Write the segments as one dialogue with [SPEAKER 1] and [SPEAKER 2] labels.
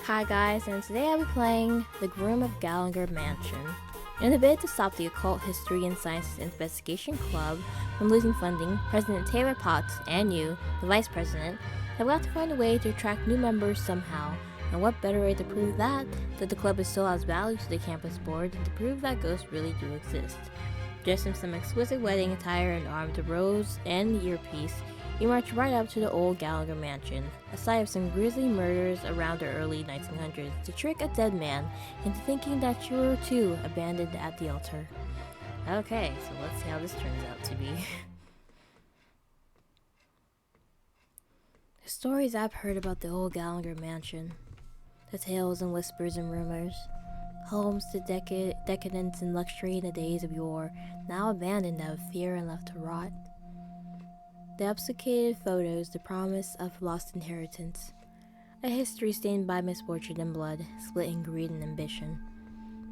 [SPEAKER 1] Hi guys, and today I'll be playing the Groom of Gallagher Mansion. In a bid to stop the Occult History and Sciences Investigation Club from losing funding, President Taylor Potts and you, the Vice President, have got to find a way to attract new members somehow. And what better way to prove that the club is still has value to the campus board than to prove that ghosts really do exist. Dressed in some exquisite wedding attire and armed with a rose and earpiece, you march right up to the old Gallagher mansion, a site of some grisly murders around the early 1900s to trick a dead man into thinking that you were too abandoned at the altar. Okay, so let's see how this turns out to be. The stories I've heard about the old Gallagher mansion, the tales and whispers and rumors, homes to decadence and luxury in the days of yore, now abandoned out of fear and left to rot. The obfuscated photos, the promise of lost inheritance. A history stained by misfortune and blood, split in greed and ambition.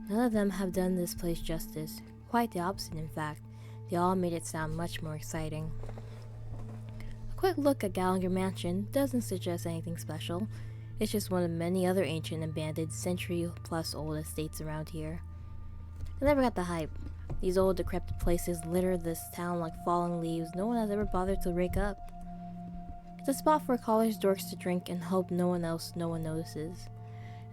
[SPEAKER 1] None of them have done this place justice. Quite the opposite, in fact. They all made it sound much more exciting. A quick look at Gallagher Mansion doesn't suggest anything special. It's just one of many other ancient abandoned century-plus-old estates around here. I never got the hype. These old decrepit places litter this town like fallen leaves no one has ever bothered to rake up. It's a spot for college dorks to drink and hope no one notices.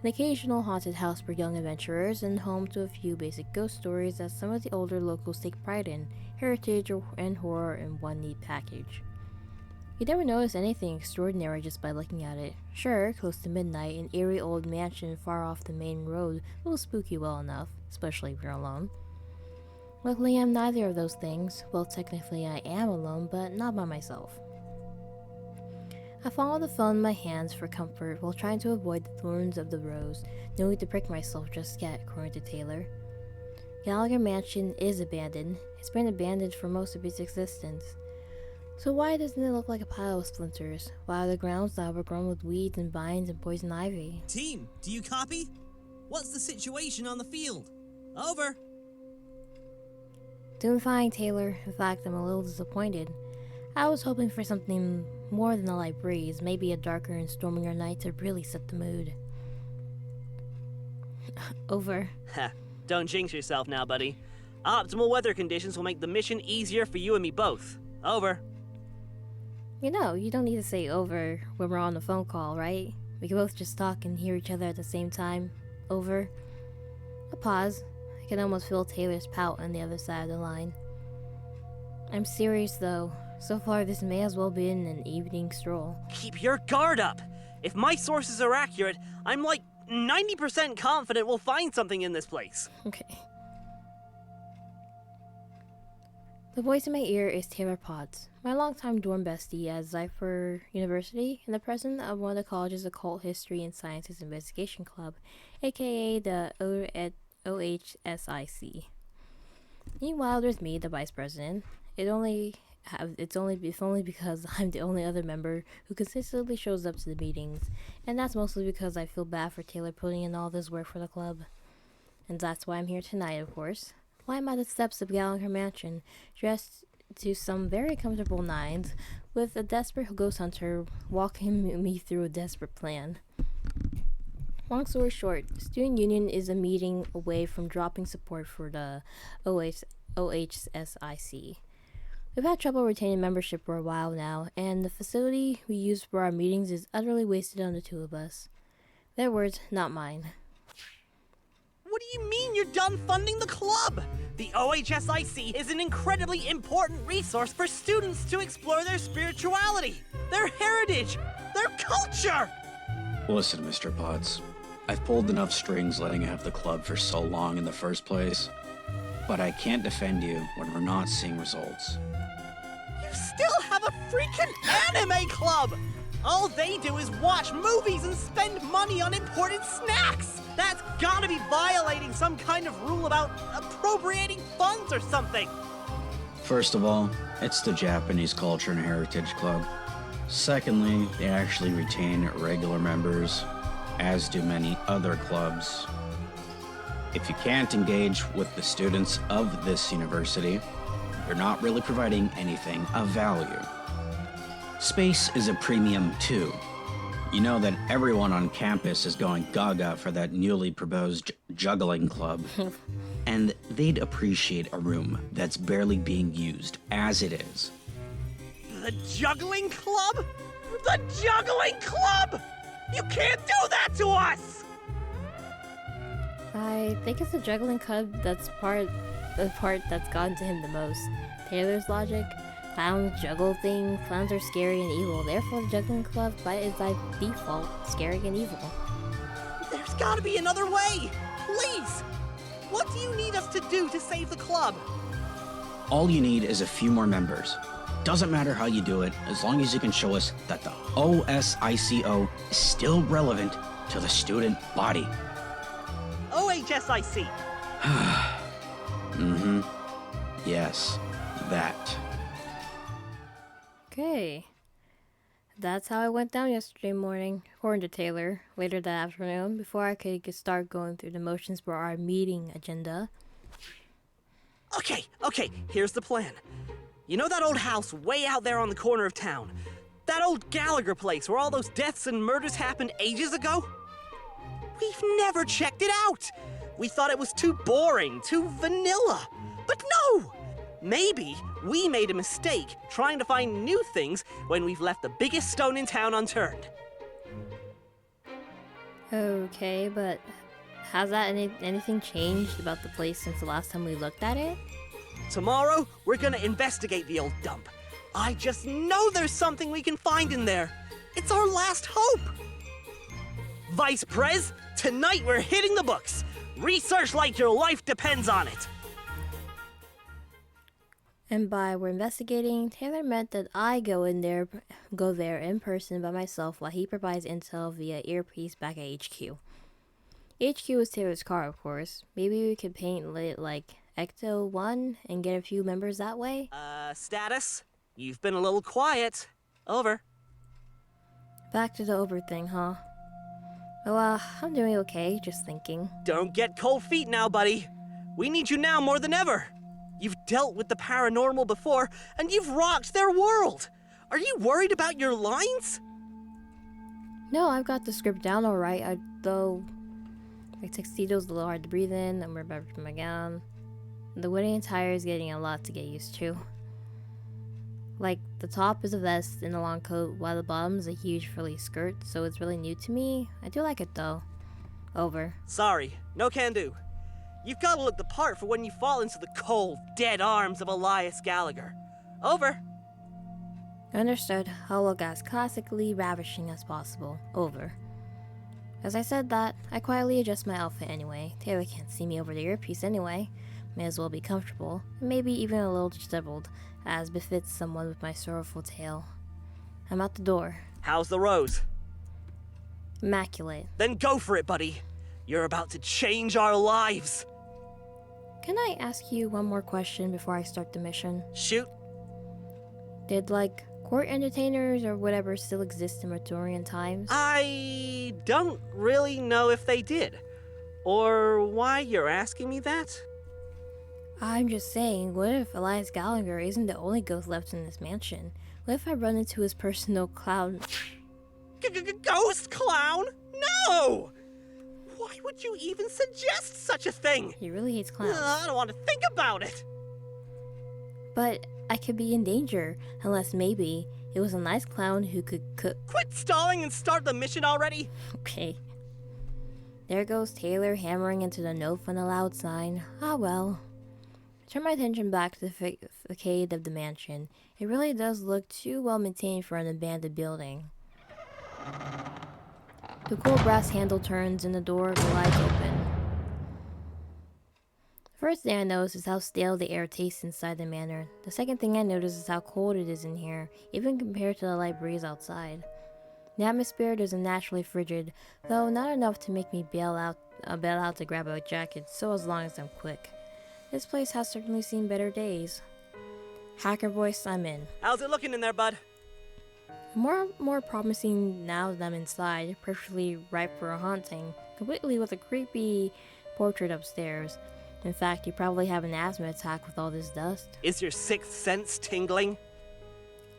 [SPEAKER 1] An occasional haunted house for young adventurers and home to a few basic ghost stories that some of the older locals take pride in, heritage and horror in one neat package. You never notice anything extraordinary just by looking at it. Sure, close to midnight, an eerie old mansion far off the main road will spook you well enough, especially if you're alone. Luckily, I'm neither of those things. Well, technically I am alone, but not by myself. I follow the phone in my hands for comfort while trying to avoid the thorns of the rose. No need to prick myself just yet, according to Taylor. Gallagher Mansion is abandoned. It's been abandoned for most of its existence. So why doesn't it look like a pile of splinters? Why are the grounds now overgrown with weeds and vines and poison ivy?
[SPEAKER 2] Team, do you copy? What's the situation on the field? Over.
[SPEAKER 1] Doing fine, Taylor. In fact, I'm a little disappointed. I was hoping for something more than a light breeze, maybe a darker and stormier night to really set the mood. Over.
[SPEAKER 3] Ha, don't jinx yourself now, buddy. Optimal weather conditions will make the mission easier for you and me both. Over.
[SPEAKER 1] You know, you don't need to say over when we're on a phone call, right? We can both just talk and hear each other at the same time. Over. A pause. I can almost feel Taylor's pout on the other side of the line. I'm serious though. So far this may as well be an evening stroll.
[SPEAKER 3] Keep your guard up. If my sources are accurate, I'm like 90% confident we'll find something in this place.
[SPEAKER 1] Okay. The voice in my ear is Taylor Potts, my longtime dorm bestie at Zypher University and the president of one of the college's Occult History and Sciences Investigation Club, aka the OHSIC. Meanwhile, there's me, the vice president. If only because I'm the only other member who consistently shows up to the meetings, and that's mostly because I feel bad for Taylor putting in all this work for the club. And that's why I'm here tonight, of course. Why am I at the steps of Gallagher Mansion, dressed to some very comfortable nines, with a desperate ghost hunter walking me through a desperate plan? Long story short, the Student Union is a meeting away from dropping support for the OHSIC. We've had trouble retaining membership for a while now, and the facility we use for our meetings is utterly wasted on the two of us. Their words, not mine.
[SPEAKER 3] What do you mean you're done funding the club? The OHSIC is an incredibly important resource for students to explore their spirituality, their heritage, their culture!
[SPEAKER 4] Listen, Mr. Potts. I've pulled enough strings letting you have the club for so long in the first place, but I can't defend you when we're not seeing results.
[SPEAKER 3] You still have a freaking anime club! All they do is watch movies and spend money on imported snacks! That's gotta be violating some kind of rule about appropriating funds or something!
[SPEAKER 4] First of all, it's the Japanese Culture and Heritage Club. Secondly, they actually retain regular members, as do many other clubs. If you can't engage with the students of this university, you're not really providing anything of value. Space is a premium too. You know that everyone on campus is going gaga for that newly proposed juggling club. And they'd appreciate a room that's barely being used as it is.
[SPEAKER 3] The juggling club? The juggling club! You can't do that to us!
[SPEAKER 1] I think it's the juggling club that's the part that's gotten to him the most. Taylor's logic. Clowns juggle things. Clowns are scary and evil. Therefore, the juggling club is by default scary and evil.
[SPEAKER 3] There's gotta be another way! Please! What do you need us to do to save the club?
[SPEAKER 4] All you need is a few more members. Doesn't matter how you do it, as long as you can show us that the OSICO is still relevant to the student body.
[SPEAKER 3] OHSIC.
[SPEAKER 4] Mm-hmm. Yes, that.
[SPEAKER 1] Okay. That's how it went down yesterday morning, according to Taylor. Later that afternoon, before I could start going through the motions for our meeting agenda.
[SPEAKER 3] Okay, here's the plan. You know that old house way out there on the corner of town? That old Gallagher place where all those deaths and murders happened ages ago? We've never checked it out! We thought it was too boring, too vanilla. But no! Maybe we made a mistake trying to find new things when we've left the biggest stone in town unturned.
[SPEAKER 1] Okay, but has anything changed about the place since the last time we looked at it?
[SPEAKER 3] Tomorrow, we're gonna investigate the old dump. I just know there's something we can find in there. It's our last hope. Vice Prez, tonight we're hitting the books. Research like your life depends on it.
[SPEAKER 1] And by we're investigating, Taylor meant that I go there in person by myself while he provides intel via earpiece back at HQ. HQ is Taylor's car, of course. Maybe we could paint it like Ecto 1 and get a few members that way?
[SPEAKER 3] Status? You've been a little quiet. Over.
[SPEAKER 1] Back to the over thing, huh? Well, I'm doing okay, just thinking.
[SPEAKER 3] Don't get cold feet now, buddy. We need you now more than ever. You've dealt with the paranormal before, and you've rocked their world. Are you worried about your lines?
[SPEAKER 1] No, I've got the script down alright, though my tuxedo's a little hard to breathe in. I'm about to put my gown. The wedding attire is getting a lot to get used to. Like, the top is a vest and a long coat, while the bottom is a huge frilly skirt, so it's really new to me. I do like it, though. Over.
[SPEAKER 3] Sorry, no can do. You've got to look the part for when you fall into the cold, dead arms of Elias Gallagher. Over.
[SPEAKER 1] Understood. I'll look as classically ravishing as possible. Over. As I said that, I quietly adjust my outfit anyway. Taylor can't see me over the earpiece anyway. May as well be comfortable, and maybe even a little disheveled, as befits someone with my sorrowful tale. I'm out the door.
[SPEAKER 3] How's the rose?
[SPEAKER 1] Immaculate.
[SPEAKER 3] Then go for it, buddy. You're about to change our lives.
[SPEAKER 1] Can I ask you one more question before I start the mission?
[SPEAKER 3] Shoot.
[SPEAKER 1] Did, court entertainers or whatever still exist in Victorian times?
[SPEAKER 3] I don't really know if they did. Or why you're asking me that?
[SPEAKER 1] I'm just saying, what if Elias Gallagher isn't the only ghost left in this mansion? What if I run into his personal clown?
[SPEAKER 3] Ghost clown? No! Why would you even suggest such a thing?
[SPEAKER 1] He really hates clowns.
[SPEAKER 3] I don't want to think about it.
[SPEAKER 1] But I could be in danger, unless maybe it was a nice clown who could cook.
[SPEAKER 3] Quit stalling and start the mission already.
[SPEAKER 1] Okay. There goes Taylor hammering into the no fun allowed sign. Ah well. Turn my attention back to the facade of the mansion. It really does look too well maintained for an abandoned building. The cool brass handle turns and the door glides open. The first thing I notice is how stale the air tastes inside the manor. The second thing I notice is how cold it is in here, even compared to the light breeze outside. The atmosphere isn't naturally frigid, though not enough to make me bail out to grab a jacket, so as long as I'm quick. This place has certainly seen better days. Hacker voice, I'm in.
[SPEAKER 3] How's it looking in there, bud?
[SPEAKER 1] More promising now that I'm inside, perfectly ripe for a haunting, completely with a creepy portrait upstairs. In fact, you probably have an asthma attack with all this dust.
[SPEAKER 3] Is your sixth sense tingling?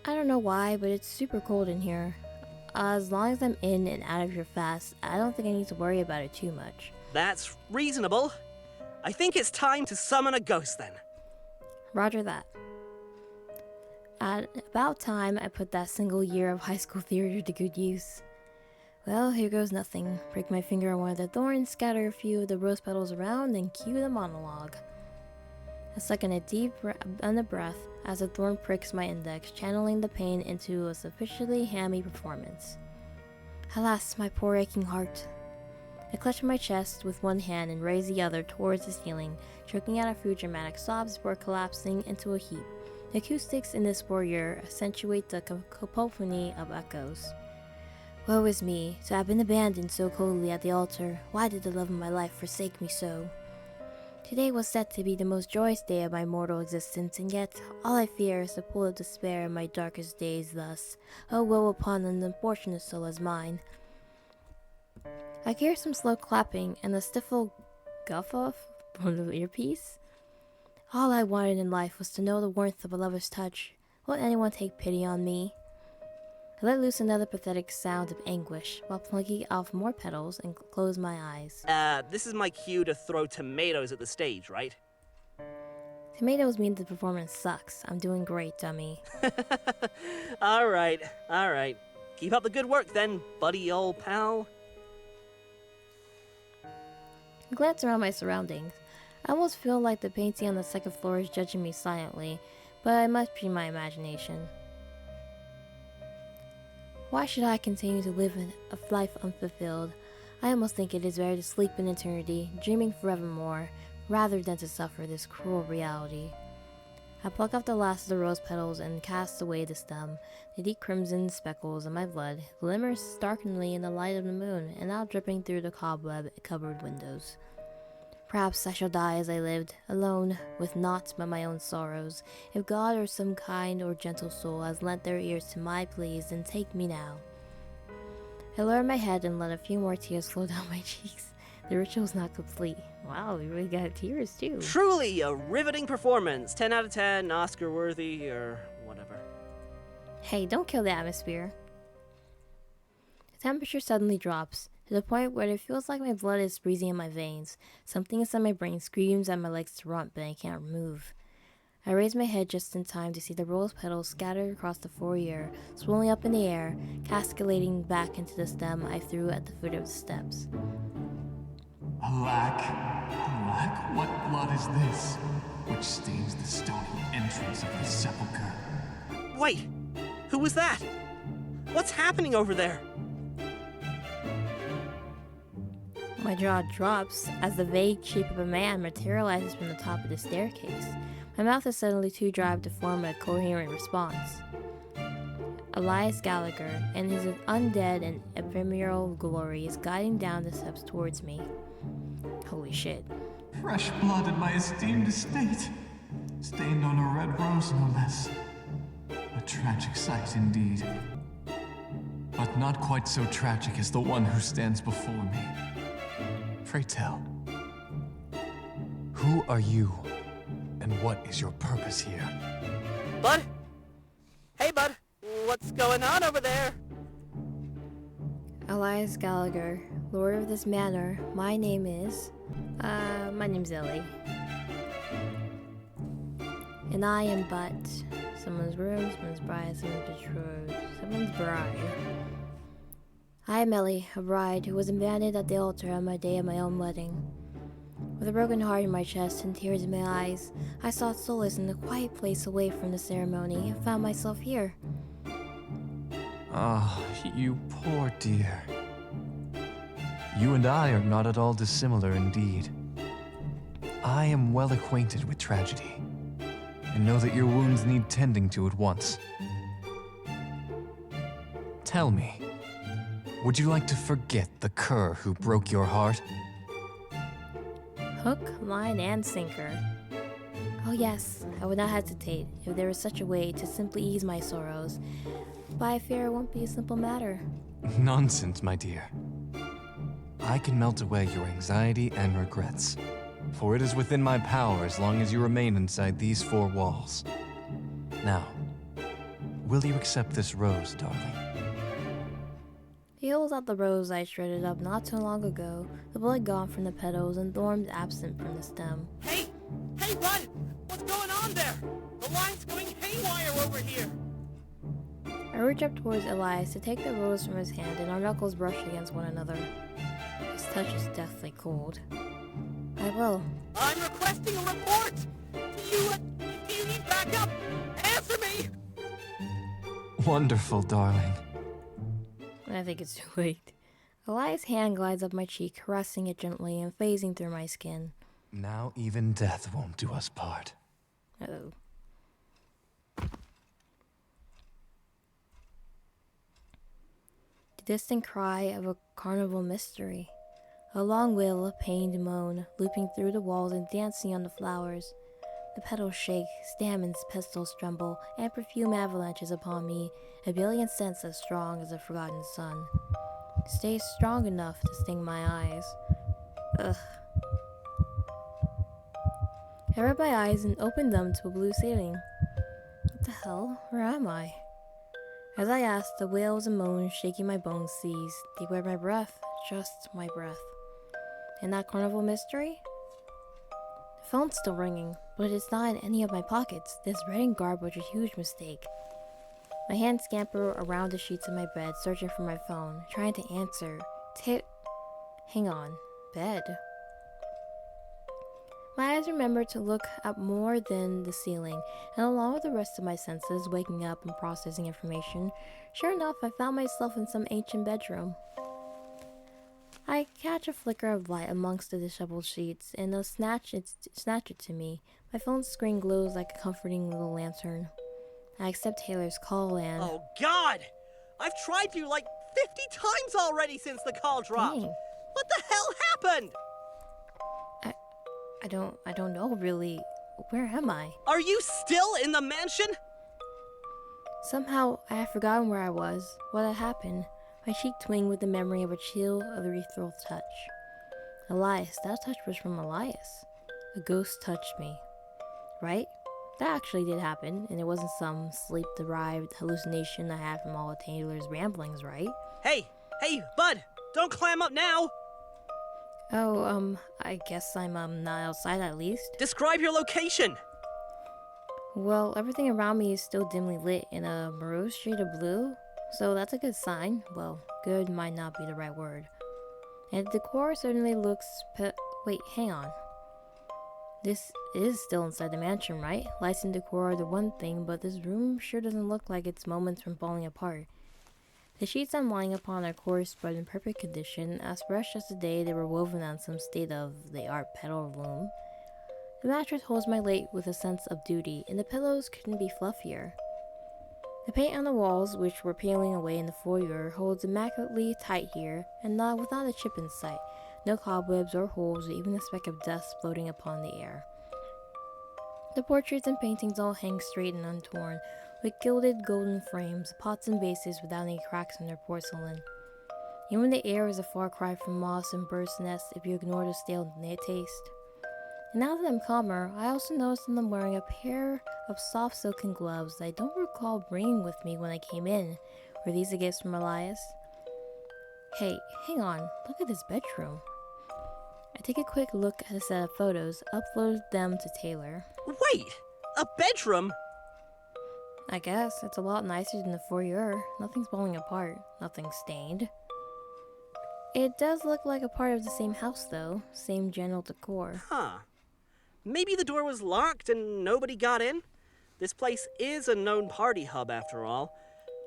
[SPEAKER 1] I don't know why, but it's super cold in here. As long as I'm in and out of here fast, I don't think I need to worry about it too much.
[SPEAKER 3] That's reasonable. I think it's time to summon a ghost then.
[SPEAKER 1] Roger that. At about time, I put that single year of high school theater to good use. Well, here goes nothing. Prick my finger on one of the thorns, scatter a few of the rose petals around, and cue the monologue. I suck in a deep breath as the thorn pricks my index, channeling the pain into a sufficiently hammy performance. Alas, my poor aching heart. I clutch my chest with one hand and raise the other towards the ceiling, choking out a few dramatic sobs before collapsing into a heap. The acoustics in this foyer accentuate the cacophony of echoes. Woe is me, to have been abandoned so coldly at the altar. Why did the love of my life forsake me so? Today was set to be the most joyous day of my mortal existence, and yet all I fear is the pool of despair in my darkest days thus. Oh, woe upon an unfortunate soul as mine. I hear some slow clapping and a stifled guff-off from the earpiece. All I wanted in life was to know the warmth of a lover's touch. Won't anyone take pity on me? I let loose another pathetic sound of anguish while plucking off more petals and close my eyes.
[SPEAKER 3] This is my cue to throw tomatoes at the stage, right?
[SPEAKER 1] Tomatoes mean the performance sucks. I'm doing great, dummy.
[SPEAKER 3] Alright. Keep up the good work then, buddy old pal.
[SPEAKER 1] I glance around my surroundings. I almost feel like the painting on the second floor is judging me silently, but it must be my imagination. Why should I continue to live a life unfulfilled? I almost think it is better to sleep in eternity, dreaming forevermore, rather than to suffer this cruel reality. I pluck off the last of the rose petals and cast away the stem. The deep crimson speckles on my blood glimmer starkly in the light of the moon, and now dripping through the cobweb-covered windows. Perhaps I shall die as I lived, alone, with naught but my own sorrows. If God or some kind or gentle soul has lent their ears to my pleas, then take me now. I lower my head and let a few more tears flow down my cheeks. The ritual's not complete. Wow, we really got tears too.
[SPEAKER 3] Truly a riveting performance. 10 out of 10, Oscar worthy, or whatever.
[SPEAKER 1] Hey, don't kill the atmosphere. The temperature suddenly drops, to the point where it feels like my blood is freezing in my veins. Something inside my brain screams at my legs to run, but I can't move. I raise my head just in time to see the rose petals scattered across the foyer, swirling up in the air, cascading back into the stem I threw at the foot of the steps.
[SPEAKER 5] Alack, what blood is this, which stains the stony entrance of the sepulchre?
[SPEAKER 3] Wait, who was that? What's happening over there?
[SPEAKER 1] My jaw drops as the vague shape of a man materializes from the top of the staircase. My mouth is suddenly too dry to form a coherent response. Elias Gallagher, in his undead and ephemeral glory, is guiding down the steps towards me. Holy shit.
[SPEAKER 5] Fresh blood in my esteemed estate, stained on a red rose no less. A tragic sight indeed. But not quite so tragic as the one who stands before me. Pray tell, who are you, and what is your purpose here?
[SPEAKER 3] Bud? Hey, bud. What's going on over there?
[SPEAKER 1] Elias Gallagher, lord of this manor. My name's Ellie. And I am but someone's groom, someone's bride, someone's betrothed, someone's bride. I am Ellie, a bride who was abandoned at the altar on my day of my own wedding. With a broken heart in my chest and tears in my eyes, I sought solace in a quiet place away from the ceremony and found myself here.
[SPEAKER 5] Ah, you poor dear. You and I are not at all dissimilar indeed. I am well acquainted with tragedy, and know that your wounds need tending to at once. Tell me, would you like to forget the cur who broke your heart?
[SPEAKER 1] Hook, line, and sinker. Oh yes, I would not hesitate if there was such a way to simply ease my sorrows. But I fear it won't be a simple matter.
[SPEAKER 5] Nonsense, my dear. I can melt away your anxiety and regrets, for it is within my power as long as you remain inside these four walls. Now, will you accept this rose, darling?
[SPEAKER 1] pulls out the rose I shredded up not too long ago, the blood gone from the petals and thorns absent from the stem.
[SPEAKER 3] Hey! Hey, bud! What's going on there? The line's going haywire over here!
[SPEAKER 1] I reach up towards Elias to take the rose from his hand, and our knuckles brush against one another. His touch is deathly cold. I will.
[SPEAKER 3] I'm requesting a report! Do you need backup? Answer me!
[SPEAKER 5] Wonderful, darling.
[SPEAKER 1] I think it's too late. Elias' hand glides up my cheek, caressing it gently and phasing through my skin.
[SPEAKER 5] Now even death won't do us part.
[SPEAKER 1] Uh-oh. The distant cry of a carnival mystery. A long wail of pained moan, looping through the walls and dancing on the flowers. The petals shake, stamens, pistils tremble, and perfume avalanches upon me, a billion scents as strong as a forgotten sun. It stays strong enough to sting my eyes. Ugh. I rubbed my eyes and opened them to a blue ceiling. What the hell? Where am I? As I asked, the wails and moans shaking my bones ceased. They were my breath, just my breath. And that carnival mystery? The phone's still ringing, but it's not in any of my pockets. This red and garb was a huge mistake. My hands scamper around the sheets of my bed, searching for my phone, trying to answer. Hang on. Bed. My eyes remembered to look up more than the ceiling, and along with the rest of my senses, waking up and processing information, sure enough, I found myself in some ancient bedroom. I catch a flicker of light amongst the disheveled sheets, and they'll snatch it to me. My phone's screen glows like a comforting little lantern. I accept Taylor's call and...
[SPEAKER 3] Oh, God! I've tried you like 50 times already since the call dropped!
[SPEAKER 1] Dang.
[SPEAKER 3] What the hell happened?
[SPEAKER 1] I don't know, really. Where am I?
[SPEAKER 3] Are you still in the mansion?
[SPEAKER 1] Somehow, I had forgotten where I was, what had happened. My cheek twinged with the memory of a chill, ethereal touch. Elias, that touch was from Elias. A ghost touched me. Right? That actually did happen, and it wasn't some sleep-derived hallucination I had from all of Taylor's ramblings, right?
[SPEAKER 3] Hey, bud! Don't clam up now!
[SPEAKER 1] Oh, I guess I'm, not outside at least.
[SPEAKER 3] Describe your location!
[SPEAKER 1] Well, everything around me is still dimly lit in a morose shade of blue, so that's a good sign. Well, good might not be the right word. And the decor certainly looks wait, hang on. This is still inside the mansion, right? Lights and decor are the one thing, but this room sure doesn't look like it's moments from falling apart. The sheets I'm lying upon are coarse spread in perfect condition, as fresh as the day they were woven on some state-of-the-art petal loom. The mattress holds my weight with a sense of duty, and the pillows couldn't be fluffier. The paint on the walls, which were peeling away in the foyer, holds immaculately tight here, and without a chip in sight. No cobwebs or holes, or even a speck of dust floating upon the air. The portraits and paintings all hang straight and untorn, with gilded golden frames, pots and vases without any cracks in their porcelain. Even the air is a far cry from moss and bird's nests if you ignore the stale taste. And now that I'm calmer, I also notice that I'm wearing a pair of soft silken gloves that I don't recall bringing with me when I came in. Were these a gift from Elias? Hey, hang on, look at this bedroom. I take a quick look at a set of photos, uploaded them to Taylor.
[SPEAKER 3] Wait! A bedroom?
[SPEAKER 1] I guess it's a lot nicer than the foyer. Nothing's falling apart, nothing's stained. It does look like a part of the same house though, same general decor.
[SPEAKER 3] Huh. Maybe the door was locked and nobody got in? This place is a known party hub after all.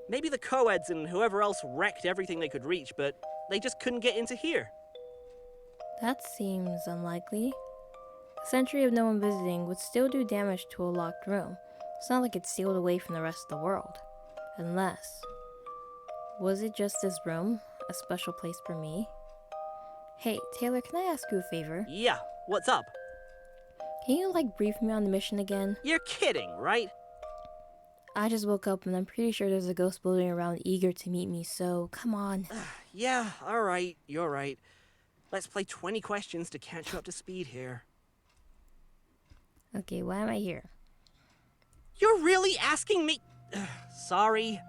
[SPEAKER 3] Maybe the co-eds and whoever else wrecked everything they could reach, but they just couldn't get into here.
[SPEAKER 1] That seems unlikely. A century of no one visiting would still do damage to a locked room. It's not like it's sealed away from the rest of the world. Unless... was it just this room? A special place for me? Hey, Taylor, can I ask you a favor?
[SPEAKER 3] Yeah, what's up?
[SPEAKER 1] Can you, brief me on the mission again?
[SPEAKER 3] You're kidding, right?
[SPEAKER 1] I just woke up and I'm pretty sure there's a ghost floating around eager to meet me, so come on.
[SPEAKER 3] Yeah, alright, you're right. Let's play 20 questions to catch you up to speed here.
[SPEAKER 1] Okay, why am I here?
[SPEAKER 3] You're really asking me? Sorry.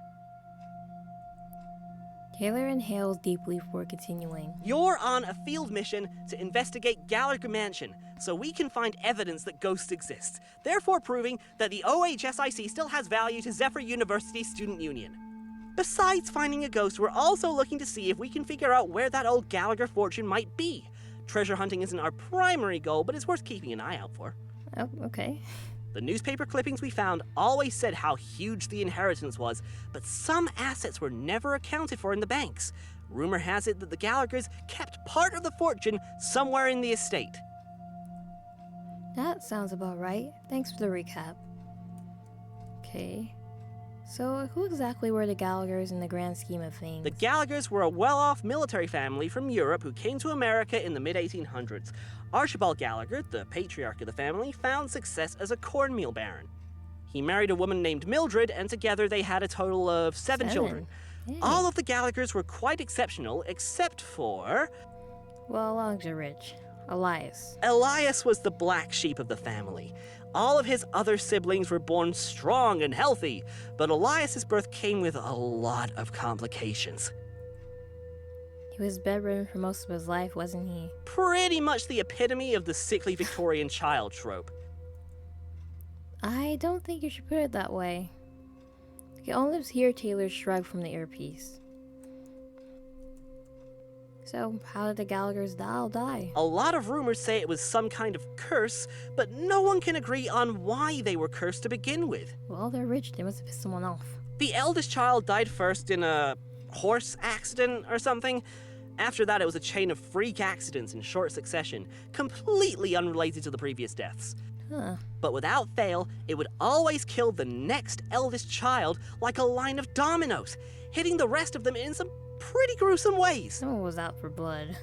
[SPEAKER 1] Taylor inhales deeply before continuing.
[SPEAKER 3] You're on a field mission to investigate Gallagher Mansion, so we can find evidence that ghosts exist, therefore proving that the OHSIC still has value to Zephyr University Student Union. Besides finding a ghost, we're also looking to see if we can figure out where that old Gallagher fortune might be. Treasure hunting isn't our primary goal, but it's worth keeping an eye out for.
[SPEAKER 1] Oh, okay.
[SPEAKER 3] The newspaper clippings we found always said how huge the inheritance was, but some assets were never accounted for in the banks. Rumor has it that the Gallaghers kept part of the fortune somewhere in the estate.
[SPEAKER 1] That sounds about right. Thanks for the recap. Okay. So, who exactly were the Gallaghers in the grand scheme of things?
[SPEAKER 3] The Gallaghers were a well-off military family from Europe who came to America in the mid-1800s. Archibald Gallagher, the patriarch of the family, found success as a cornmeal baron. He married a woman named Mildred, and together they had a total of seven children.
[SPEAKER 1] Yay.
[SPEAKER 3] All of the Gallaghers were quite exceptional, except for...
[SPEAKER 1] Well, long as rich. Elias.
[SPEAKER 3] Elias was the black sheep of the family. All of his other siblings were born strong and healthy, but Elias's birth came with a lot of complications.
[SPEAKER 1] He was bedridden for most of his life, wasn't he?
[SPEAKER 3] Pretty much the epitome of the sickly Victorian child trope.
[SPEAKER 1] I don't think you should put it that way. You can only hear Taylor shrug from the earpiece. So, how did the Gallaghers all die?
[SPEAKER 3] A lot of rumors say it was some kind of curse, but no one can agree on why they were cursed to begin with.
[SPEAKER 1] Well, they're rich. They must have pissed someone off.
[SPEAKER 3] The eldest child died first in a horse accident or something. After that, it was a chain of freak accidents in short succession, completely unrelated to the previous deaths.
[SPEAKER 1] Huh.
[SPEAKER 3] But without fail, it would always kill the next eldest child like a line of dominoes, hitting the rest of them in some pretty gruesome ways.
[SPEAKER 1] Someone was out for blood.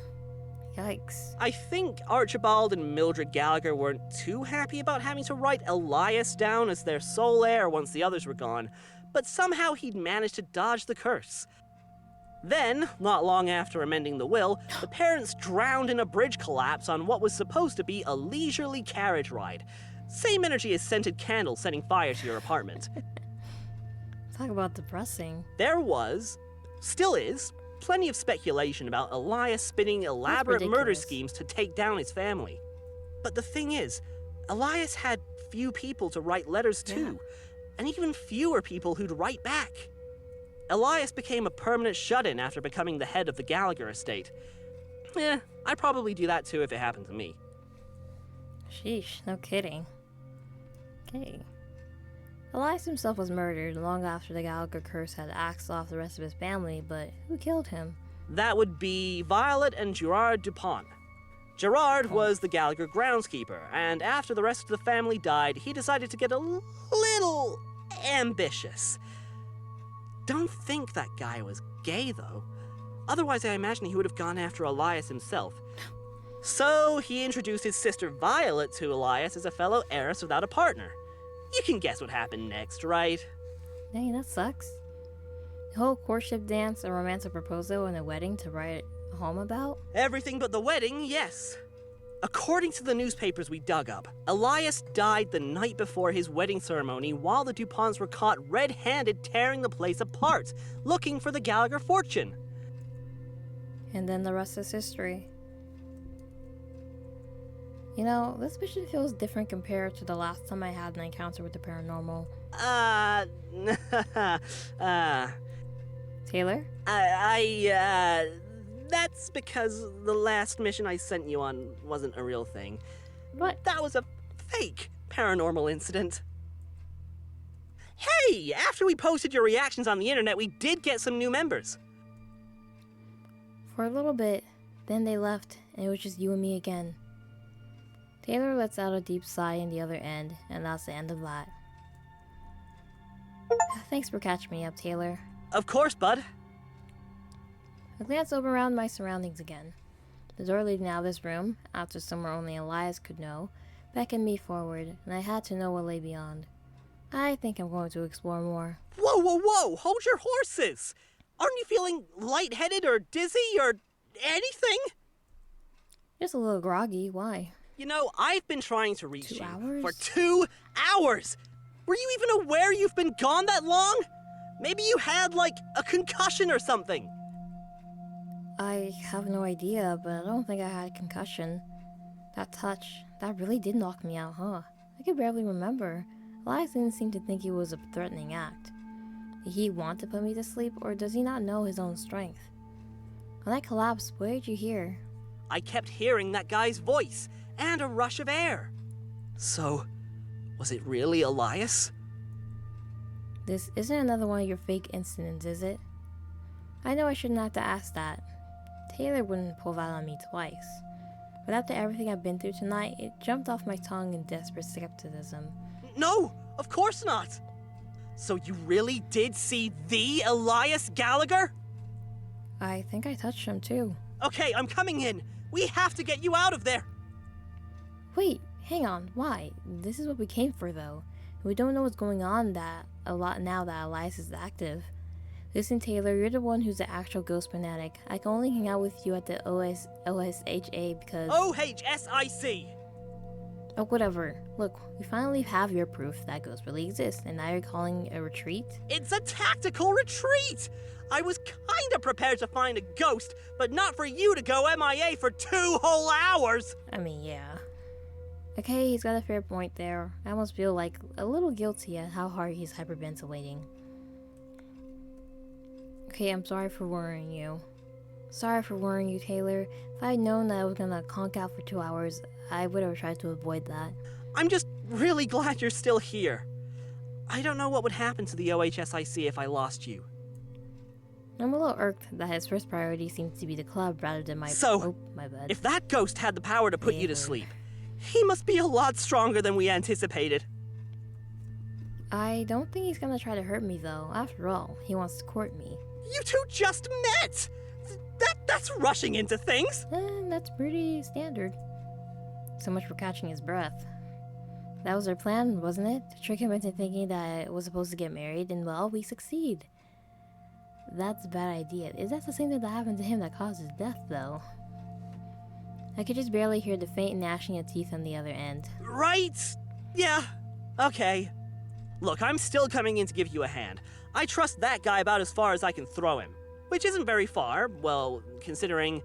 [SPEAKER 1] Yikes.
[SPEAKER 3] I think Archibald and Mildred Gallagher weren't too happy about having to write Elias down as their sole heir once the others were gone, but somehow he'd managed to dodge the curse. Then, not long after amending the will, the parents drowned in a bridge collapse on what was supposed to be a leisurely carriage ride. Same energy as scented candles setting fire to your apartment.
[SPEAKER 1] Talk about depressing.
[SPEAKER 3] There was, still is, plenty of speculation about Elias spinning elaborate murder
[SPEAKER 1] ridiculous.
[SPEAKER 3] schemes to take down his family. But the thing is, Elias had few people to write letters to, and even fewer people who'd write back. Elias became a permanent shut-in after becoming the head of the Gallagher estate. I'd probably do that too if it happened to me.
[SPEAKER 1] Sheesh, no kidding. Okay. Elias himself was murdered long after the Gallagher curse had axed off the rest of his family, but who killed him?
[SPEAKER 3] That would be Violet and Gerard Dupont. Gerard was the Gallagher groundskeeper, and after the rest of the family died, he decided to get a little ambitious. Don't think that guy was gay, though. Otherwise, I imagine he would have gone after Elias himself. So he introduced his sister Violet to Elias as a fellow heiress without a partner. You can guess what happened next, right?
[SPEAKER 1] Dang, that sucks. The whole courtship dance, a romantic proposal, and a wedding to write home about?
[SPEAKER 3] Everything but the wedding, yes. According to the newspapers we dug up, Elias died the night before his wedding ceremony while the Duponts were caught red-handed tearing the place apart, looking for the Gallagher fortune.
[SPEAKER 1] And then the rest is history. You know, this mission feels different compared to the last time I had an encounter with the paranormal. Taylor?
[SPEAKER 3] That's because the last mission I sent you on wasn't a real thing.
[SPEAKER 1] What?
[SPEAKER 3] That was a fake paranormal incident. Hey, after we posted your reactions on the internet, we did get some new members.
[SPEAKER 1] For a little bit, then they left, and it was just you and me again. Taylor lets out a deep sigh in the other end, and that's the end of that. Thanks for catching me up, Taylor.
[SPEAKER 3] Of course, bud.
[SPEAKER 1] I glance over around my surroundings again. The door leading out of this room, out to somewhere only Elias could know, beckoned me forward, and I had to know what lay beyond. I think I'm going to explore more.
[SPEAKER 3] Whoa, whoa, whoa! Hold your horses! Aren't you feeling lightheaded or dizzy or anything?
[SPEAKER 1] Just a little groggy, why?
[SPEAKER 3] You know, I've been trying to reach
[SPEAKER 1] 2
[SPEAKER 3] you
[SPEAKER 1] hours?
[SPEAKER 3] for 2 hours! Were you even aware you've been gone that long? Maybe you had, like, a concussion or something.
[SPEAKER 1] I have no idea, but I don't think I had a concussion. That touch, that really did knock me out, huh? I could barely remember. Elias didn't seem to think it was a threatening act. Did he want to put me to sleep, or does he not know his own strength? When I collapsed, what did you hear?
[SPEAKER 3] I kept hearing that guy's voice and a rush of air. So, was it really Elias?
[SPEAKER 1] This isn't another one of your fake incidents, is it? I know I shouldn't have to ask that. Taylor wouldn't pull that on me twice. But after everything I've been through tonight, it jumped off my tongue in desperate skepticism.
[SPEAKER 3] No, of course not. So you really did see the Elias Gallagher?
[SPEAKER 1] I think I touched him too.
[SPEAKER 3] Okay, I'm coming in. We have to get you out of there.
[SPEAKER 1] Wait, hang on, why? This is what we came for though. We don't know what's going on a lot now that Elias is active. Listen, Taylor, you're the one who's the actual ghost fanatic. I can only hang out with you at the OSHA because...
[SPEAKER 3] OHSIC!
[SPEAKER 1] Oh, whatever. Look, we finally have your proof that ghosts really exist, and now you're calling a retreat?
[SPEAKER 3] It's a tactical retreat! I was kinda prepared to find a ghost, but not for you to go MIA for 2 whole hours!
[SPEAKER 1] I mean, yeah. Okay, he's got a fair point there. I almost feel like a little guilty at how hard he's hyperventilating. Okay, I'm sorry for worrying you. Sorry for worrying you, Taylor. If I had known that I was gonna conk out for 2 hours, I would have tried to avoid that.
[SPEAKER 3] I'm just really glad you're still here. I don't know what would happen to the OHSIC if I lost you.
[SPEAKER 1] I'm a little irked that his first priority seems to be the club rather than my...
[SPEAKER 3] So,
[SPEAKER 1] oh, my bad.
[SPEAKER 3] If that ghost had the power to put you to
[SPEAKER 1] Taylor.
[SPEAKER 3] sleep, he must be a lot stronger than we anticipated.
[SPEAKER 1] I don't think he's gonna try to hurt me though. After all, he wants to court me.
[SPEAKER 3] You two just met! That's rushing into things!
[SPEAKER 1] That's pretty standard. So much for catching his breath. That was our plan, wasn't it? To trick him into thinking that we're supposed to get married, and well, we succeed. That's a bad idea. Is that the same thing that happened to him that caused his death, though? I could just barely hear the faint gnashing of teeth on the other end.
[SPEAKER 3] Right? Yeah. Okay. Look, I'm still coming in to give you a hand. I trust that guy about as far as I can throw him. Which isn't very far, well, considering,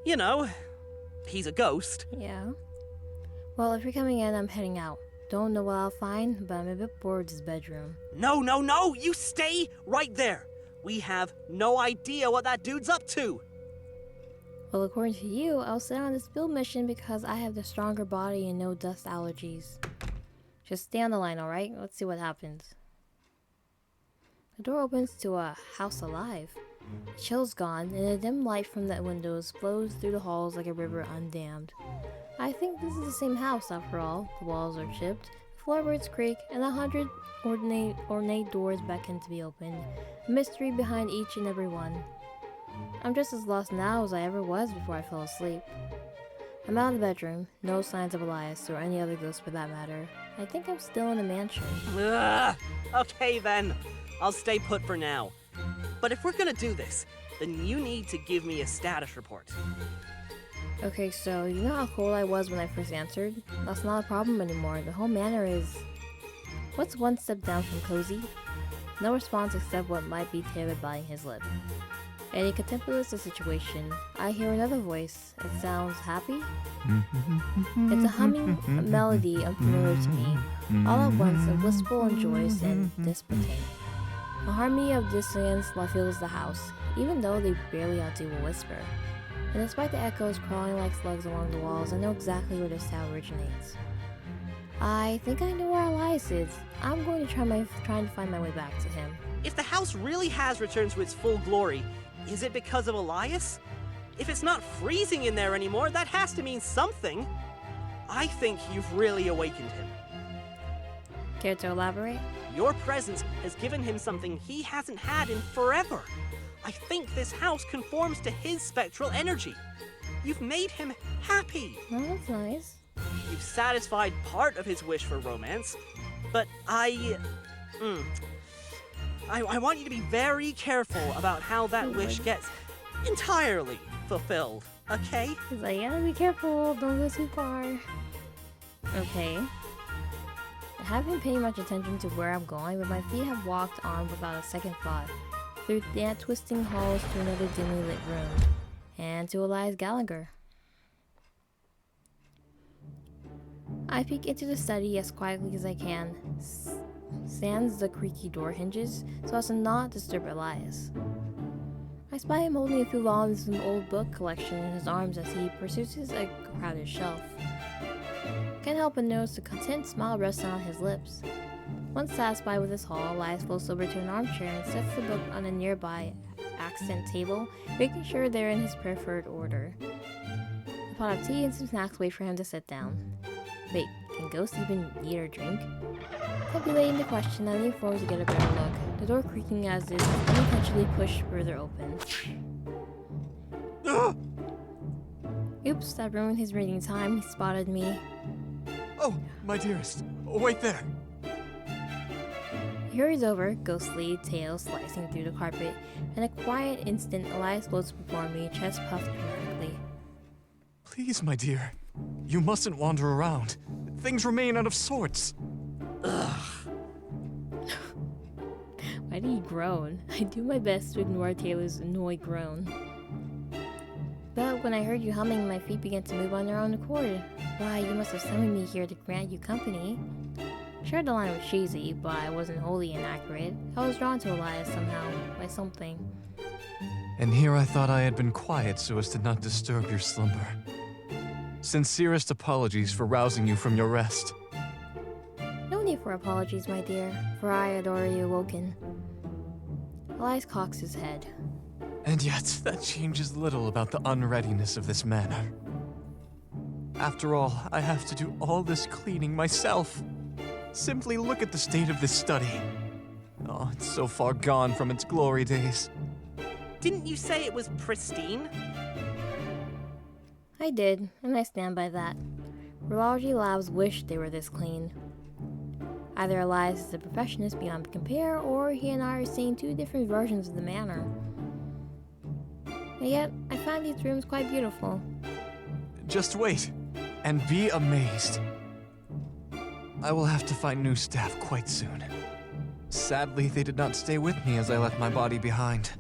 [SPEAKER 3] you know, he's a ghost.
[SPEAKER 1] Yeah. Well, if you're coming in, I'm heading out. Don't know what I'll find, but I'm a bit bored of this bedroom.
[SPEAKER 3] No, you stay right there. We have no idea what that dude's up to.
[SPEAKER 1] Well, according to you, I'll stay on this build mission because I have the stronger body and no dust allergies. Just stay on the line, alright? Let's see what happens. The door opens to a house alive. The chill's gone, and a dim light from the windows flows through the halls like a river undammed. I think this is the same house after all. The walls are chipped, the floorboards creak, and 100 ornate doors beckon to be opened. A mystery behind each and every one. I'm just as lost now as I ever was before I fell asleep. I'm out of the bedroom, no signs of Elias or any other ghost for that matter. I think I'm still in the mansion.
[SPEAKER 3] Ugh. Okay then, I'll stay put for now. But if we're gonna do this, then you need to give me a status report.
[SPEAKER 1] Okay, so you know how cold I was when I first answered? That's not a problem anymore. The whole manor is... What's one step down from cozy? No response except what might be Taylor biting his lip. Eddie contemplates the situation. I hear another voice. It sounds happy? It's a humming melody unfamiliar to me. All at once, a wistful and joyous and disparate. A harmony of dissonance fills the house, even though they barely outdo a whisper. And despite the echoes crawling like slugs along the walls, I know exactly where the sound originates. I think I know where Elias is. I'm going to trying to find my way back to him.
[SPEAKER 3] If the house really has returned to its full glory, is it because of Elias? If it's not freezing in there anymore, that has to mean something. I think you've really awakened him.
[SPEAKER 1] Care to elaborate?
[SPEAKER 3] Your presence has given him something he hasn't had in forever. I think this house conforms to his spectral energy. You've made him happy.
[SPEAKER 1] Oh, that's nice.
[SPEAKER 3] You've satisfied part of his wish for romance, but I want you to be very careful about how that wish gets entirely fulfilled, okay?
[SPEAKER 1] He's like, yeah, be careful, don't go too far. Okay. I haven't been paying much attention to where I'm going, but my feet have walked on without a second thought. Through twisting halls to another dimly lit room. and to Elias Gallagher. I peek into the study as quietly as I can, sans the creaky door hinges so as to not disturb Elias. I spy him holding a few volumes of an old book collection in his arms as he pursues a crowded shelf. Can't help but notice a content smile resting on his lips. Once satisfied with his haul, Elias floats over to an armchair and sets the book on a nearby accent table, making sure they're in his preferred order. A pot of tea and some snacks wait for him to sit down. Wait, can ghosts even eat or drink? Tabulating the question, I lean forward to get a better look, the door creaking as if unintentionally pushed further open. Oops, that ruined his reading time. He spotted me.
[SPEAKER 5] Oh, my dearest. Wait there.
[SPEAKER 1] He hurries over, ghostly tail slicing through the carpet. In a quiet instant, Elias floats before me, chest puffed dramatically.
[SPEAKER 5] Please, my dear. You mustn't wander around. Things remain out of sorts.
[SPEAKER 1] Why did he groan? I do my best to ignore Taylor's annoyed groan. But when I heard you humming, my feet began to move on their own accord. Why, you must have summoned me here to grant you company. Sure, the line was cheesy, but I wasn't wholly inaccurate. I was drawn to Elias somehow, by something.
[SPEAKER 5] And here I thought I had been quiet so as to not disturb your slumber. Sincerest apologies for rousing you from your rest.
[SPEAKER 1] No need for apologies, my dear, for I had already awoken. Elias cocks his head.
[SPEAKER 5] And yet, that changes little about the unreadiness of this manor. After all, I have to do all this cleaning myself. Simply look at the state of this study. Oh, it's so far gone from its glory days.
[SPEAKER 3] Didn't you say it was pristine?
[SPEAKER 1] I did, and I stand by that. Rheology labs wish they were this clean. Either Elias is a perfectionist beyond compare, or he and I are seeing two different versions of the manor. And yet, I find these rooms quite beautiful.
[SPEAKER 5] Just wait, and be amazed. I will have to find new staff quite soon. Sadly, they did not stay with me as I left my body behind.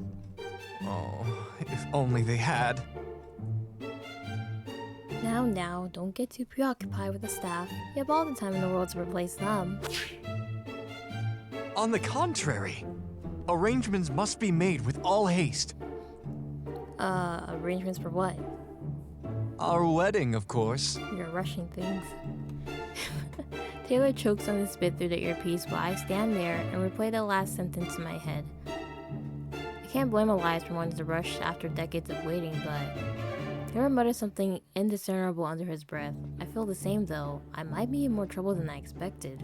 [SPEAKER 5] Oh, if only they had.
[SPEAKER 1] Now, don't get too preoccupied with the staff. You have all the time in the world to replace them.
[SPEAKER 5] On the contrary, arrangements must be made with all haste.
[SPEAKER 1] Arrangements for what?
[SPEAKER 5] Our wedding, of course.
[SPEAKER 1] You're rushing things. Taylor chokes on the spit through the earpiece while I stand there and replay the last sentence in my head. I can't blame Elias for wanting to rush after decades of waiting, but Taylor mutters something indiscernible under his breath. I feel the same though. I might be in more trouble than I expected.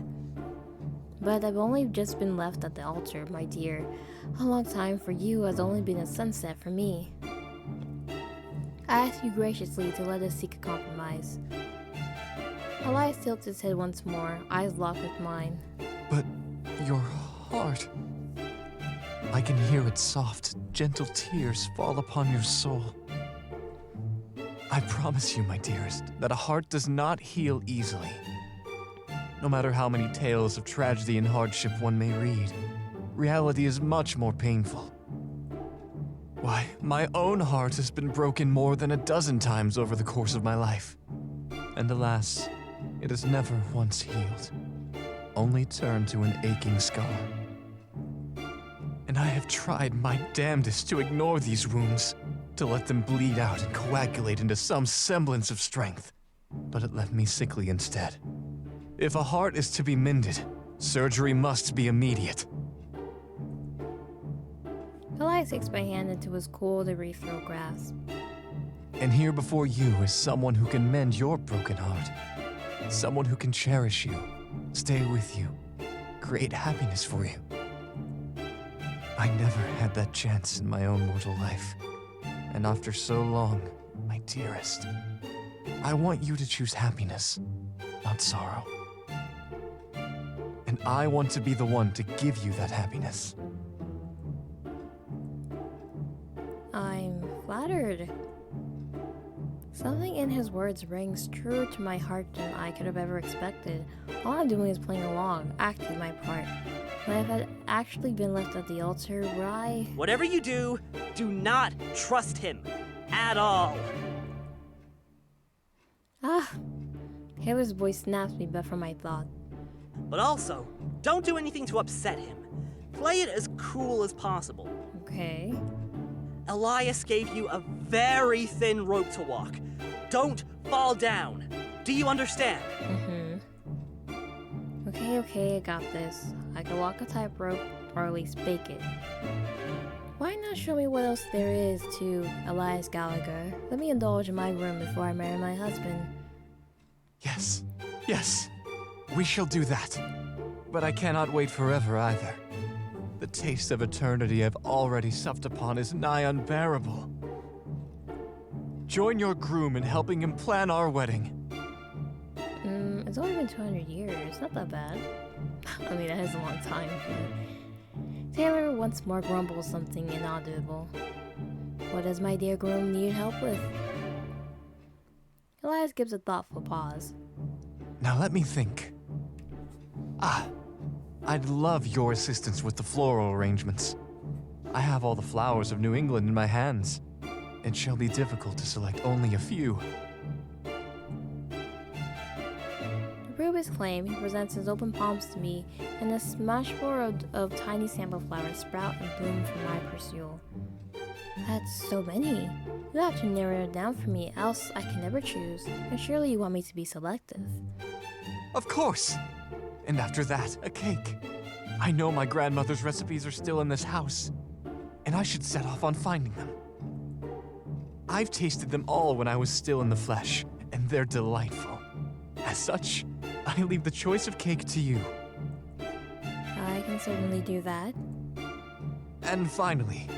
[SPEAKER 1] But I've only just been left at the altar, my dear. A long time for you has only been a sunset for me. I ask you graciously to let us seek a compromise. Elias tilts his head once more, eyes locked with mine.
[SPEAKER 5] But your heart... I can hear its soft, gentle tears fall upon your soul. I promise you, my dearest, that a heart does not heal easily. No matter how many tales of tragedy and hardship one may read, reality is much more painful. Why, my own heart has been broken more than a dozen times over the course of my life. And alas, it has never once healed, only turned to an aching scar. And I have tried my damnedest to ignore these wounds, to let them bleed out and coagulate into some semblance of strength. But it left me sickly instead. If a heart is to be mended, surgery must be immediate.
[SPEAKER 1] Elias takes my hand into his cold, ethereal grasp.
[SPEAKER 5] And here before you is someone who can mend your broken heart. Someone who can cherish you, stay with you, create happiness for you. I never had that chance in my own mortal life. And after so long, my dearest, I want you to choose happiness, not sorrow. And I want to be the one to give you that happiness.
[SPEAKER 1] I'm flattered. Something in his words rings truer to my heart than I could have ever expected. All I'm doing is playing along, acting my part. When I had actually been left at the altar, where I...
[SPEAKER 3] Whatever you do, do not trust him. at all.
[SPEAKER 1] Ah, Taylor's voice snaps me back from my thought.
[SPEAKER 3] But also, don't do anything to upset him. Play it as cool as possible.
[SPEAKER 1] Okay.
[SPEAKER 3] Elias gave you a very thin rope to walk. Don't fall down. Do you understand?
[SPEAKER 1] Okay, I got this. I can walk a tightrope, or at least fake it. Why not show me what else there is to Elias Gallagher? Let me indulge in my room before I marry my husband.
[SPEAKER 5] Yes, yes, we shall do that. But I cannot wait forever either. The taste of eternity I've already supped upon is nigh unbearable. Join your groom in helping him plan our wedding.
[SPEAKER 1] It's only been 200 years. Not that bad. I mean, that is a long time. But Taylor once more grumbles something inaudible. What does my dear groom need help with? Elias gives a thoughtful pause.
[SPEAKER 5] Now let me think. I'd love your assistance with the floral arrangements. I have all the flowers of New England in my hands. It shall be difficult to select only a few.
[SPEAKER 1] To prove his claim, he presents his open palms to me, and a smashboard of tiny sample flowers sprout and bloom from my pursuit. That's so many. You have to narrow it down for me, else I can never choose. And surely you want me to be selective.
[SPEAKER 5] Of course! And after that, a cake. I know my grandmother's recipes are still in this house, and I should set off on finding them. I've tasted them all when I was still in the flesh, and they're delightful. As such, I leave the choice of cake to you.
[SPEAKER 1] I can certainly do that.
[SPEAKER 5] And finally,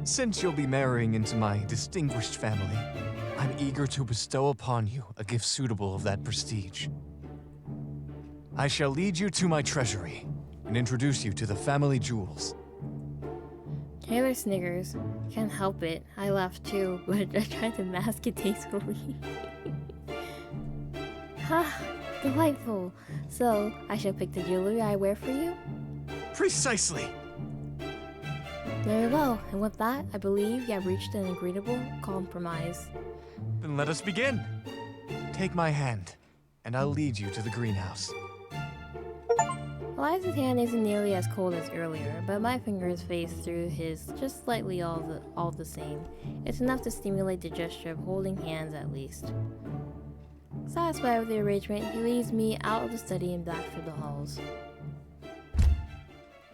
[SPEAKER 5] since you'll be marrying into my distinguished family, I'm eager to bestow upon you a gift suitable of that prestige. I shall lead you to my treasury and introduce you to the family jewels.
[SPEAKER 1] Taylor sniggers. Can't help it. I laugh too, but I try to mask it tastefully. Ha! Delightful. So, I shall pick the jewelry I wear for you?
[SPEAKER 5] Precisely!
[SPEAKER 1] Very well, and with that, I believe you have reached an agreeable compromise.
[SPEAKER 5] Then let us begin. Take my hand, and I'll lead you to the greenhouse.
[SPEAKER 1] Elias's hand isn't nearly as cold as earlier, but my fingers phase through his just slightly all the same. It's enough to stimulate the gesture of holding hands at least. Satisfied with the arrangement, he leads me out of the study and back through the halls.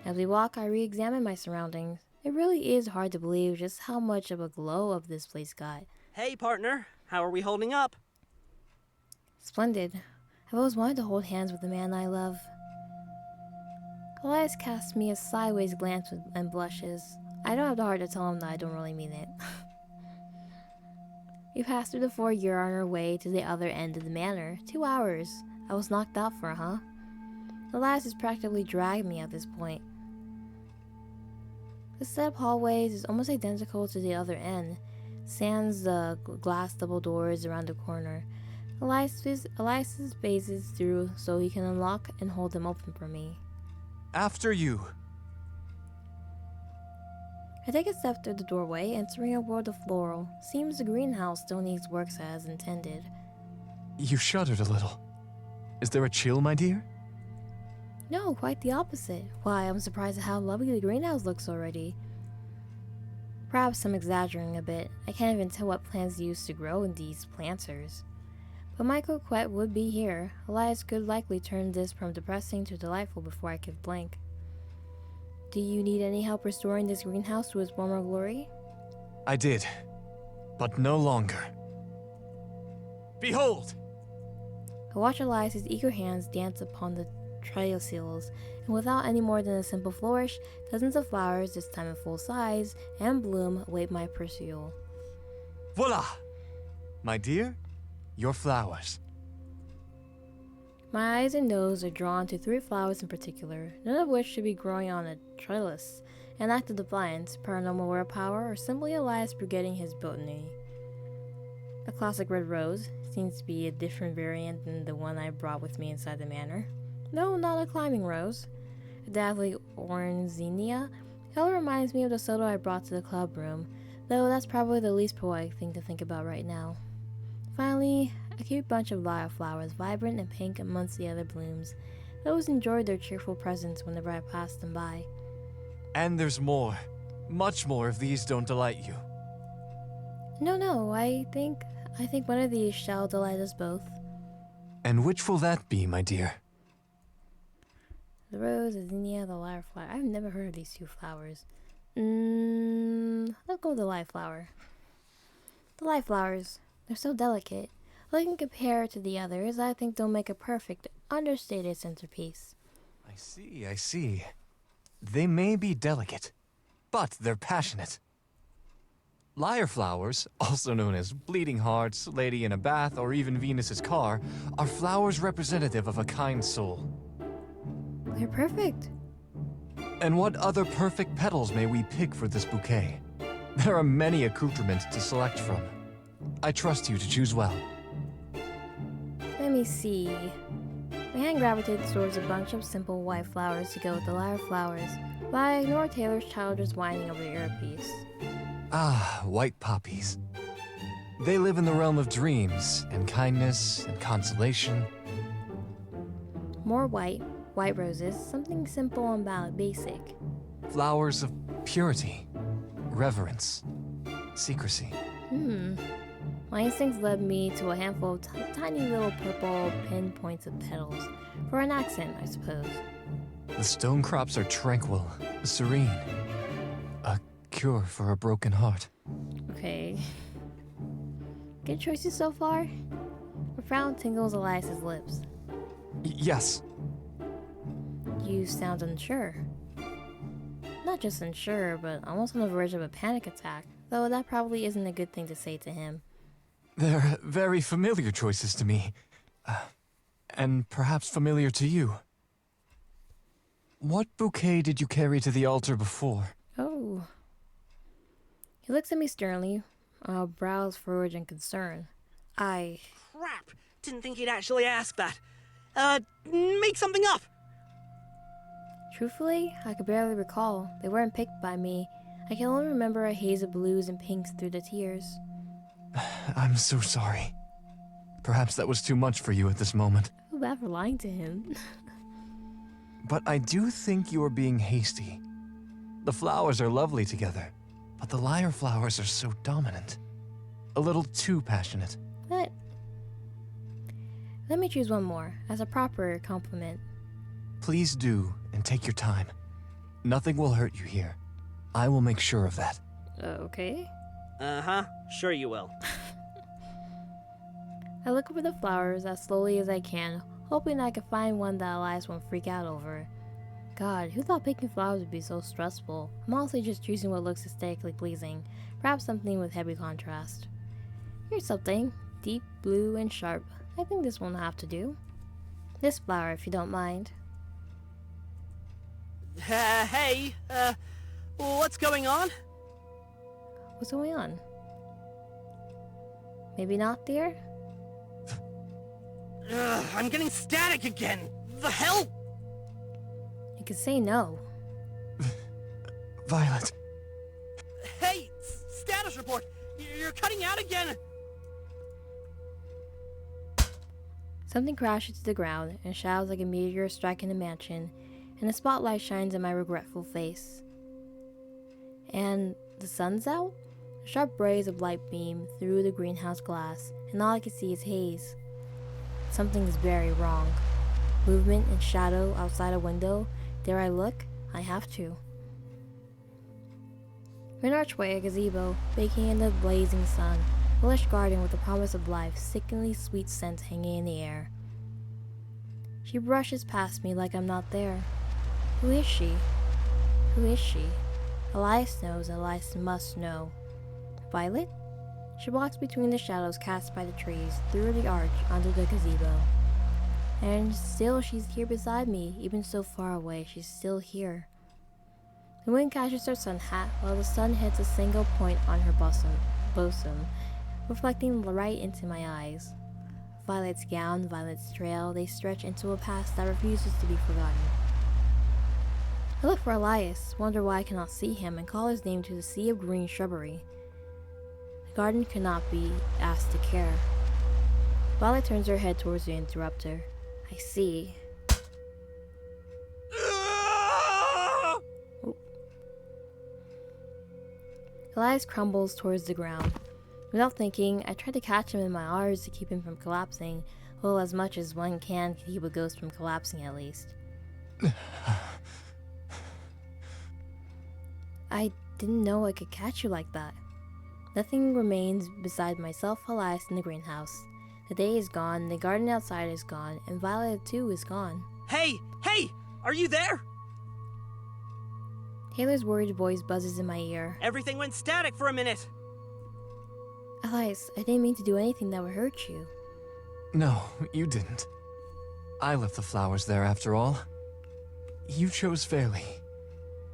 [SPEAKER 1] As we walk, I re-examine my surroundings. It really is hard to believe just how much of a glow up this place got.
[SPEAKER 3] Hey, partner. How are we holding up?
[SPEAKER 1] Splendid. I've always wanted to hold hands with the man I love. Elias casts me a sideways glance and blushes. I don't have the heart to tell him that I don't really mean it. We passed through the foyer on our way to the other end of the manor. 2 hours. I was knocked out for, huh? Elias has practically dragged me at this point. The set of hallways is almost identical to the other end, sans the glass double doors around the corner. Elias phases through so he can unlock and hold them open for me.
[SPEAKER 5] After you.
[SPEAKER 1] I take a step through the doorway, entering a world of Floral. Seems the greenhouse still needs work as intended.
[SPEAKER 5] You shuddered a little. Is there a chill, my dear?
[SPEAKER 1] No, quite the opposite. Why, I'm surprised at how lovely the greenhouse looks already. Perhaps I'm exaggerating a bit. I can't even tell what plants used to grow in these planters. But my coquette would be here. Elias could likely turn this from depressing to delightful before I could blink. Do you need any help restoring this greenhouse to its former glory?
[SPEAKER 5] I did, but no longer. Behold!
[SPEAKER 1] I watch Elias's eager hands dance upon the trellises, and without any more than a simple flourish, dozens of flowers, this time in full size and bloom, await my pursuit.
[SPEAKER 5] Voila! My dear, your flowers.
[SPEAKER 1] My eyes and nose are drawn to 3 flowers in particular, none of which should be growing on a trellis. An act of defiance, paranormal willpower, or simply Elias forgetting his botany. A classic red rose seems to be a different variant than the one I brought with me inside the manor. No, not a climbing rose. A dazzling orange zinnia. Color reminds me of the soda I brought to the club room, Though that's probably the least poetic thing to think about right now. Finally, a cute bunch of lyre flowers, vibrant and pink amongst the other blooms. I always enjoyed their cheerful presence whenever I passed them by.
[SPEAKER 5] And there's more. Much more if these don't delight you.
[SPEAKER 1] No, I think one of these shall delight us both.
[SPEAKER 5] And which will that be, my dear?
[SPEAKER 1] The rose, the zinnia, the lyre flower. I've never heard of these two flowers. Let's go with the lyre flower. The lyre flowers, they're so delicate. Looking compared to the others, I think they'll make a perfect, understated centerpiece.
[SPEAKER 5] I see. They may be delicate, but they're passionate. Lyre flowers, also known as bleeding hearts, lady in a bath, or even Venus's car, are flowers representative of a kind soul.
[SPEAKER 1] They're perfect.
[SPEAKER 5] And what other perfect petals may we pick for this bouquet? There are many accoutrements to select from. I trust you to choose well.
[SPEAKER 1] Let me see. My hand gravitated towards a bunch of simple white flowers to go with the lyre flowers, but I ignored Taylor's childish whining over the earpiece.
[SPEAKER 5] Ah, white poppies. They live in the realm of dreams, and kindness, and consolation.
[SPEAKER 1] More white roses, something simple and basic.
[SPEAKER 5] Flowers of purity, reverence, secrecy.
[SPEAKER 1] My instincts led me to a handful of tiny little purple pinpoints of petals. For an accent, I suppose.
[SPEAKER 5] The stone crops are tranquil, serene. A cure for a broken heart.
[SPEAKER 1] Okay. Good choices so far? A frown tingles Elias's lips.
[SPEAKER 5] Yes.
[SPEAKER 1] You sound unsure. Not just unsure, but almost on the verge of a panic attack, though that probably isn't a good thing to say to him.
[SPEAKER 5] They're very familiar choices to me. And perhaps familiar to you. What bouquet did you carry to the altar before?
[SPEAKER 1] Oh. He looks at me sternly, brows furrowed in concern.
[SPEAKER 3] Crap! Didn't think he'd actually ask that. Make something up!
[SPEAKER 1] Truthfully, I could barely recall. They weren't picked by me. I can only remember a haze of blues and pinks through the tears.
[SPEAKER 5] I'm so sorry. Perhaps that was too much for you at this moment.
[SPEAKER 1] I feel bad for lying to him.
[SPEAKER 5] But I do think you are being hasty. The flowers are lovely together, but the lyre flowers are so dominant. A little too passionate.
[SPEAKER 1] But let me choose one more, as a proper compliment.
[SPEAKER 5] Please do, and take your time. Nothing will hurt you here. I will make sure of that.
[SPEAKER 1] Okay.
[SPEAKER 3] Uh-huh, sure you will.
[SPEAKER 1] I look over the flowers as slowly as I can, hoping I could find one that Elias won't freak out over. God, who thought picking flowers would be so stressful? I'm honestly just choosing what looks aesthetically pleasing, perhaps something with heavy contrast. Here's something, deep blue and sharp. I think this one will have to do. This flower, if you don't mind.
[SPEAKER 3] Hey, what's going on?
[SPEAKER 1] What's going on? Maybe not, dear?
[SPEAKER 3] I'm getting static again! The hell?
[SPEAKER 1] You could say no.
[SPEAKER 5] Violet.
[SPEAKER 3] Hey, status report! You're cutting out again!
[SPEAKER 1] Something crashes to the ground and shadows like a meteor striking the mansion, and the spotlight shines in my regretful face. And the sun's out? A sharp rays of light beam through the greenhouse glass, and all I can see is haze. Something's very wrong. Movement and shadow outside a window. Dare I look? I have to. An archway, a gazebo, baking in the blazing sun. A lush garden with the promise of life, sickeningly sweet scents hanging in the air. She brushes past me like I'm not there. Who is she? Who is she? Elias knows, Elias must know. Violet? She walks between the shadows cast by the trees, through the arch, onto the gazebo. And still she's here beside me, even so far away, she's still here. The wind catches her sun hat, while the sun hits a single point on her bosom, reflecting right into my eyes. Violet's gown, Violet's trail, they stretch into a past that refuses to be forgotten. I look for Elias, wonder why I cannot see him, and call his name to the sea of green shrubbery. Garden cannot be asked to care. Violet turns her head towards the interrupter. I see. Oh. Elias crumbles towards the ground. Without thinking, I try to catch him in my arms to keep him from collapsing, well, as much as one can to keep a ghost from collapsing at least. I didn't know I could catch you like that. Nothing remains beside myself, Elias, in the greenhouse. The day is gone, the garden outside is gone, and Violet too is gone.
[SPEAKER 3] Hey! Hey! Are you there?
[SPEAKER 1] Taylor's worried voice buzzes in my ear.
[SPEAKER 3] Everything went static for a minute.
[SPEAKER 1] Elias, I didn't mean to do anything that would hurt you.
[SPEAKER 5] No, you didn't. I left the flowers there after all. You chose fairly,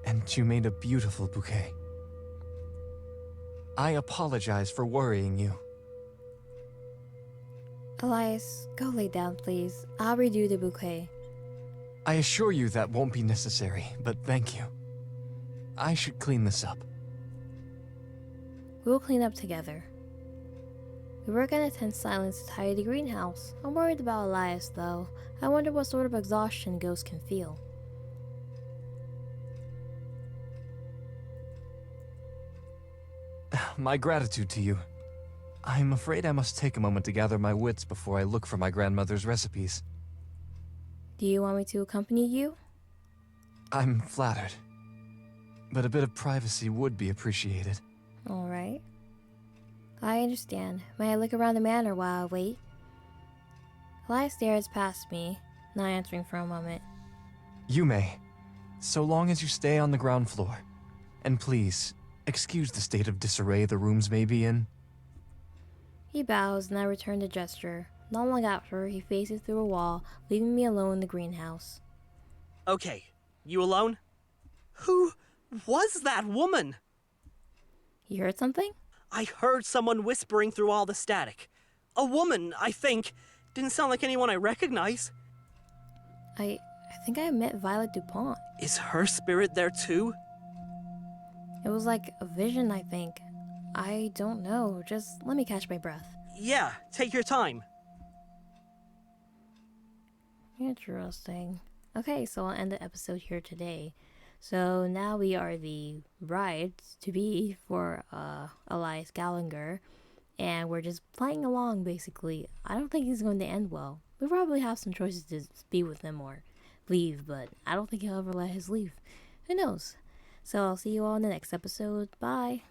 [SPEAKER 5] and you made a beautiful bouquet. I apologize for worrying you.
[SPEAKER 1] Elias, go lay down, please. I'll redo the bouquet.
[SPEAKER 5] I assure you that won't be necessary, but thank you. I should clean this up.
[SPEAKER 1] We'll clean up together. We work in a tense silence to tidy the greenhouse. I'm worried about Elias, though. I wonder what sort of exhaustion ghosts can feel.
[SPEAKER 5] My gratitude to you. I'm afraid I must take a moment to gather my wits before I look for my grandmother's recipes.
[SPEAKER 1] Do you want me to accompany you?
[SPEAKER 5] I'm flattered, but a bit of privacy would be appreciated.
[SPEAKER 1] Alright. I understand. May I look around the manor while I wait? Elias stares past me, not answering for a moment.
[SPEAKER 5] You may, so long as you stay on the ground floor. And please, excuse the state of disarray the rooms may be in.
[SPEAKER 1] He bows and I return the gesture. Not long after, he faces through a wall, leaving me alone in the greenhouse.
[SPEAKER 3] Okay, you alone? Who was that woman?
[SPEAKER 1] You heard something?
[SPEAKER 3] I heard someone whispering through all the static. A woman, I think. Didn't sound like anyone I recognize.
[SPEAKER 1] I think I met Violet DuPont.
[SPEAKER 3] Is her spirit there too?
[SPEAKER 1] It was like a vision, I think. I don't know. Just let me catch my breath.
[SPEAKER 3] Yeah, take your time.
[SPEAKER 1] Interesting. Okay, so I'll end the episode here today. So now we are the brides-to-be for Elias Gallagher, and we're just playing along, basically. I don't think he's going to end well. We'll probably have some choices to be with him or leave, but I don't think he'll ever let his leave. Who knows? So I'll see you all in the next episode. Bye!